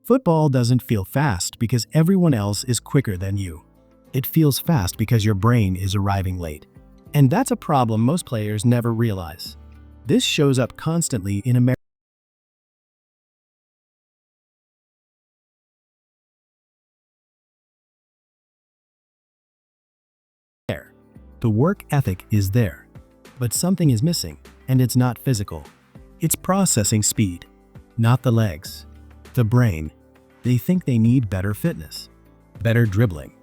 Football doesn't feel fast because everyone else is quicker than you. It feels fast because your brain is arriving late. And that's a problem most players never realize. This shows up constantly in America. The work ethic is there, but something is missing, and it's not physical. It's processing speed, not the legs, the brain. They think they need better fitness, better dribbling,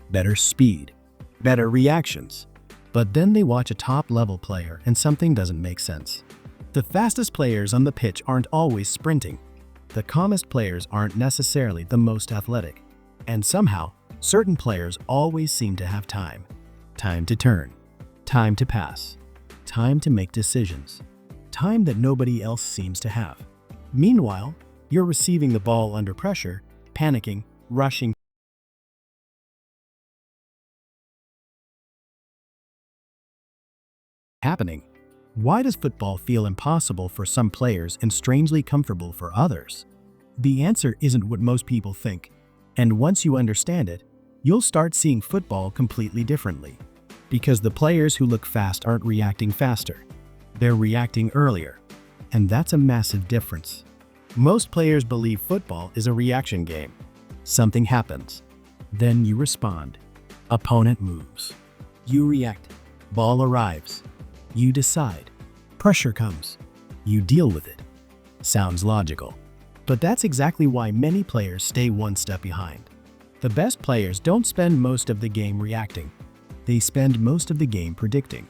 better speed, better reactions. But then they watch a top-level player and something doesn't make sense. The fastest players on the pitch aren't always sprinting. The calmest players aren't necessarily the most athletic. And somehow, certain players always seem to have time. Time to turn, time to pass, time to make decisions, time that nobody else seems to have. Meanwhile, you're receiving the ball under pressure, panicking, rushing. Happening. Why does football feel impossible for some players and strangely comfortable for others? The answer isn't what most people think. And once you understand it, you'll start seeing football completely differently. Because the players who look fast aren't reacting faster. They're reacting earlier. And that's a massive difference. Most players believe football is a reaction game. Something happens. Then you respond. Opponent moves. You react. Ball arrives. You decide. Pressure comes. You deal with it. Sounds logical. But that's exactly why many players stay one step behind. The best players don't spend most of the game reacting. They spend most of the game predicting.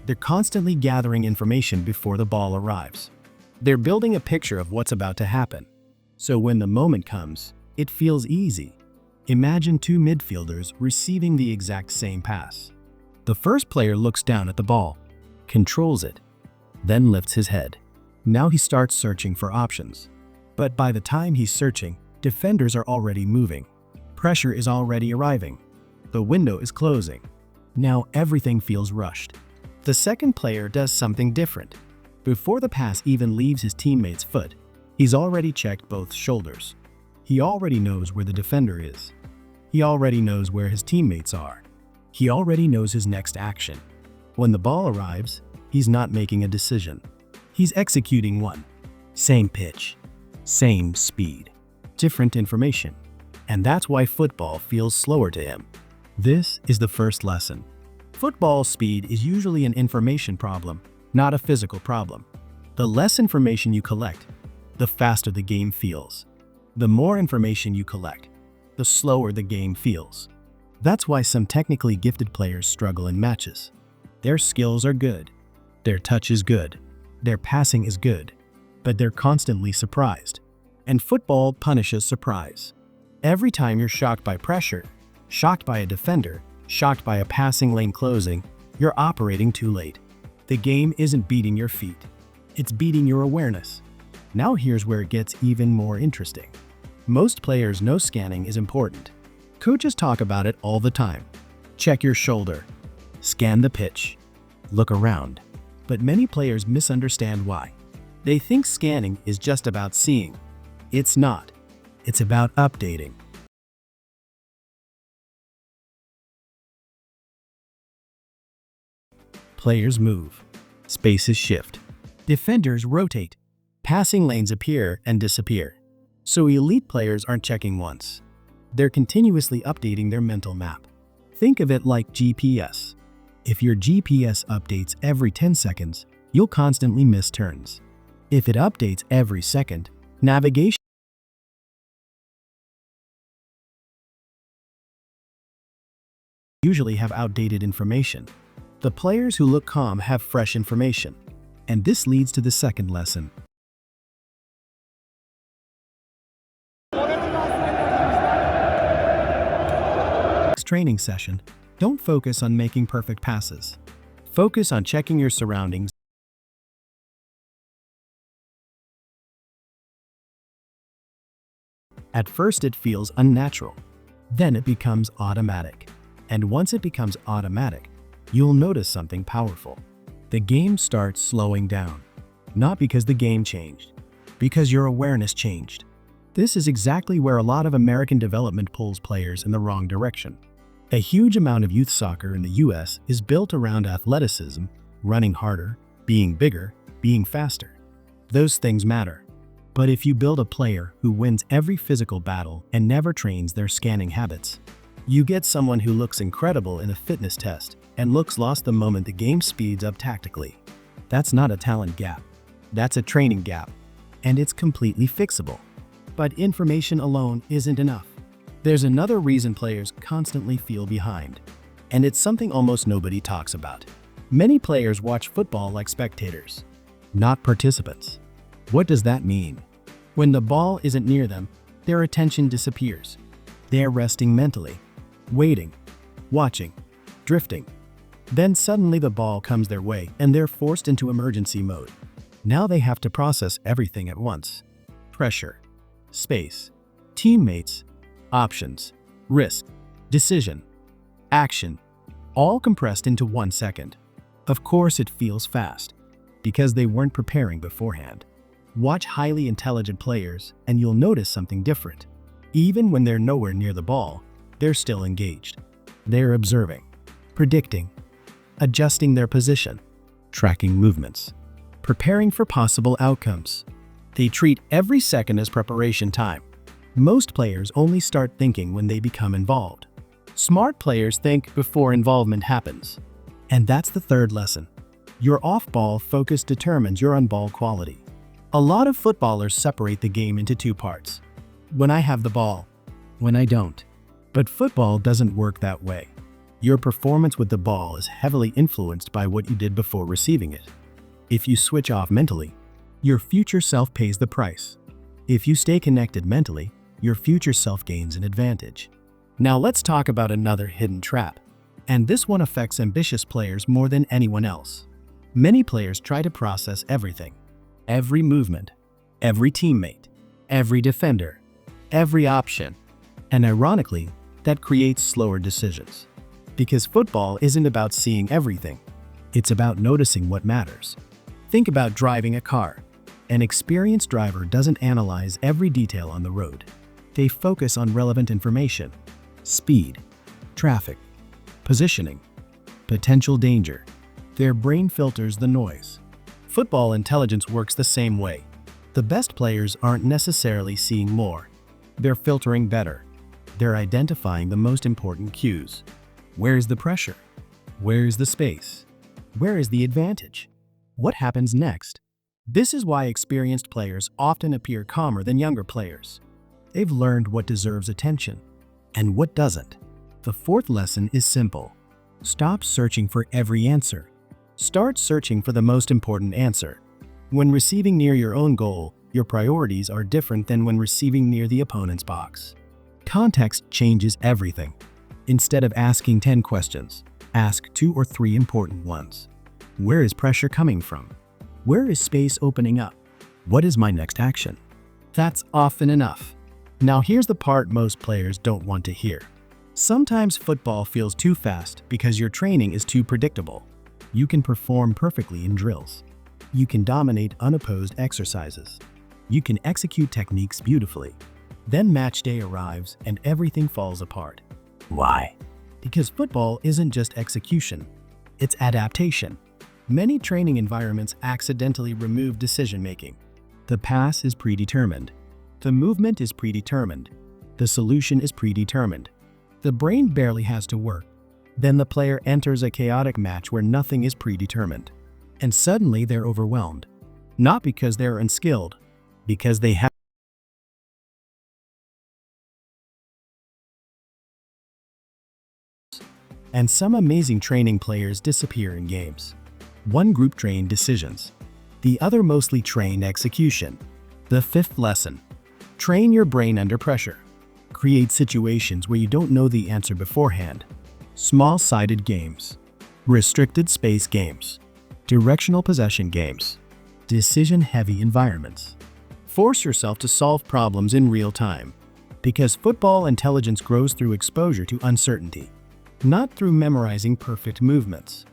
They're constantly gathering information before the ball arrives. They're building a picture of what's about to happen. So when the moment comes, it feels easy. Imagine two midfielders receiving the exact same pass. The first player looks down at the ball, controls it, then lifts his head. Now he starts searching for options. But by the time he's searching, defenders are already moving. Pressure is already arriving. The window is closing. Now everything feels rushed. The second player does something different. Before the pass even leaves his teammate's foot, he's already checked both shoulders. He already knows where the defender is. He already knows where his teammates are. He already knows his next action. When the ball arrives, he's not making a decision. He's executing one. Same pitch, same speed, different information. And that's why football feels slower to him. This is the first lesson. Football speed is usually an information problem, not a physical problem. The less information you collect, the faster the game feels. The more information you collect, the slower the game feels. That's why some technically gifted players struggle in matches. Their skills are good, their touch is good, their passing is good, but they're constantly surprised. And football punishes surprise. Every time you're shocked by pressure, shocked by a defender, shocked by a passing lane closing, you're operating too late. The game isn't beating your feet. It's beating your awareness. Now here's where it gets even more interesting. Most players know scanning is important. Coaches talk about it all the time. Check your shoulder. Scan the pitch. Look around. But many players misunderstand why. They think scanning is just about seeing. It's not. It's about updating. Players move. Spaces shift. Defenders rotate. Passing lanes appear and disappear. So elite players aren't checking once. They're continuously updating their mental map. Think of it like GPS. If your GPS updates every 10 seconds, you'll constantly miss turns. If it updates every second, navigation usually have outdated information. The players who look calm have fresh information. And this leads to the second lesson. Next training session, don't focus on making perfect passes. Focus on checking your surroundings. At first it feels unnatural. Then it becomes automatic. And once it becomes automatic, you'll notice something powerful. The game starts slowing down. Not because the game changed, because your awareness changed. This is exactly where a lot of American development pulls players in the wrong direction. A huge amount of youth soccer in the US is built around athleticism, running harder, being bigger, being faster. Those things matter. But if you build a player who wins every physical battle and never trains their scanning habits, you get someone who looks incredible in a fitness test and looks lost the moment the game speeds up tactically. That's not a talent gap. That's a training gap. And it's completely fixable. But information alone isn't enough. There's another reason players constantly feel behind. And it's something almost nobody talks about. Many players watch football like spectators, not participants. What does that mean? When the ball isn't near them, their attention disappears. They're resting mentally, waiting, watching, drifting. Then suddenly the ball comes their way and they're forced into emergency mode. Now they have to process everything at once. Pressure, space, teammates, options, risk, decision, action, all compressed into 1 second. Of course it feels fast, because they weren't preparing beforehand. Watch highly intelligent players and you'll notice something different. Even when they're nowhere near the ball, they're still engaged. They're observing, predicting, adjusting their position, tracking movements, preparing for possible outcomes. They treat every second as preparation time. Most players only start thinking when they become involved. Smart players think before involvement happens. And that's the third lesson. Your off-ball focus determines your on-ball quality. A lot of footballers separate the game into two parts. When I have the ball, when I don't. But football doesn't work that way. Your performance with the ball is heavily influenced by what you did before receiving it. If you switch off mentally, your future self pays the price. If you stay connected mentally, your future self gains an advantage. Now let's talk about another hidden trap. And this one affects ambitious players more than anyone else. Many players try to process everything. Every movement, every teammate, every defender, every option. And ironically, that creates slower decisions. Because football isn't about seeing everything. It's about noticing what matters. Think about driving a car. An experienced driver doesn't analyze every detail on the road. They focus on relevant information, speed, traffic, positioning, potential danger. Their brain filters the noise. Football intelligence works the same way. The best players aren't necessarily seeing more. They're filtering better. They're identifying the most important cues. Where's the pressure? Where's the space? Where is the advantage? What happens next? This is why experienced players often appear calmer than younger players. They've learned what deserves attention and what doesn't. The fourth lesson is simple. Stop searching for every answer. Start searching for the most important answer. When receiving near your own goal, your priorities are different than when receiving near the opponent's box. Context changes everything. Instead of asking 10 questions, ask 2 or 3 important ones. Where is pressure coming from? Where is space opening up? What is my next action? That's often enough. Now here's the part most players don't want to hear. Sometimes football feels too fast because your training is too predictable. You can perform perfectly in drills. You can dominate unopposed exercises. You can execute techniques beautifully. Then match day arrives and everything falls apart. Why? Because football isn't just execution, it's adaptation. Many training environments accidentally remove decision-making. The pass is predetermined. The movement is predetermined. The solution is predetermined. The brain barely has to work. Then the player enters a chaotic match where nothing is predetermined. And suddenly they're overwhelmed. Not because they're unskilled, because they have. And some amazing training players disappear in games. One group trained decisions. The other mostly trained execution. The fifth lesson. Train your brain under pressure. Create situations where you don't know the answer beforehand. Small-sided games, restricted space games, directional possession games, decision-heavy environments. Force yourself to solve problems in real time, because football intelligence grows through exposure to uncertainty, not through memorizing perfect movements.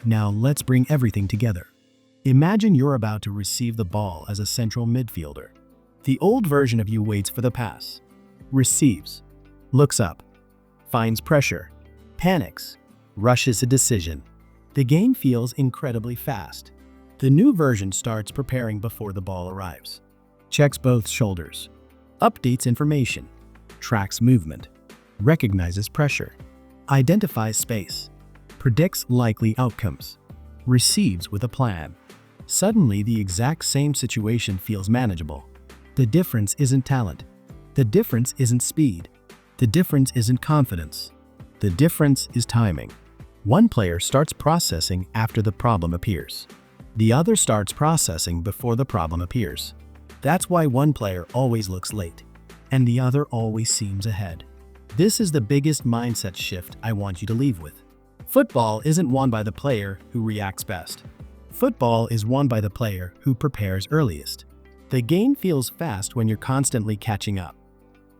Now let's bring everything together. Imagine you're about to receive the ball as a central midfielder. The old version of you waits for the pass, receives, looks up, finds pressure, panics, rushes a decision. The game feels incredibly fast. The new version starts preparing before the ball arrives, checks both shoulders, updates information, tracks movement, recognizes pressure, identifies space, predicts likely outcomes, receives with a plan. Suddenly, the exact same situation feels manageable. The difference isn't talent. The difference isn't speed. The difference isn't confidence. The difference is timing. One player starts processing after the problem appears. The other starts processing before the problem appears. That's why one player always looks late, and the other always seems ahead. This is the biggest mindset shift I want you to leave with. Football isn't won by the player who reacts best. Football is won by the player who prepares earliest. The game feels fast when you're constantly catching up.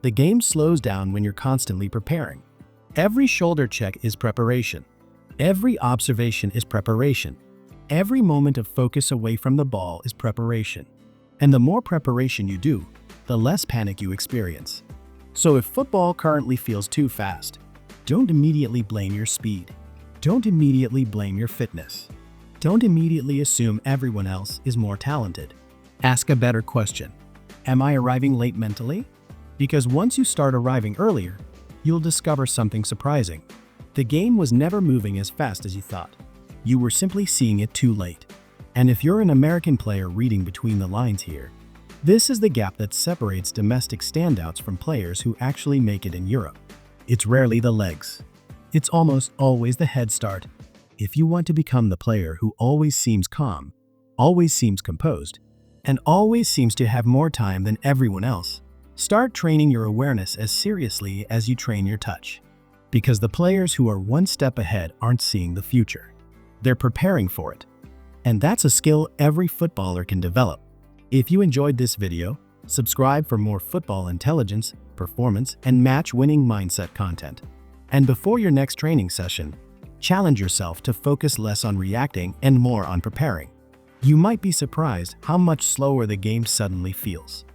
The game slows down when you're constantly preparing. Every shoulder check is preparation. Every observation is preparation. Every moment of focus away from the ball is preparation. And the more preparation you do, the less panic you experience. So if football currently feels too fast, don't immediately blame your speed. Don't immediately blame your fitness. Don't immediately assume everyone else is more talented. Ask a better question. Am I arriving late mentally? Because once you start arriving earlier, you'll discover something surprising. The game was never moving as fast as you thought. You were simply seeing it too late. And if you're an American player reading between the lines here, this is the gap that separates domestic standouts from players who actually make it in Europe. It's rarely the legs. It's almost always the head start. If you want to become the player who always seems calm, always seems composed, and always seems to have more time than everyone else, start training your awareness as seriously as you train your touch. Because the players who are one step ahead aren't seeing the future. They're preparing for it. And that's a skill every footballer can develop. If you enjoyed this video, subscribe for more football intelligence, performance, and match-winning mindset content. And before your next training session, challenge yourself to focus less on reacting and more on preparing. You might be surprised how much slower the game suddenly feels.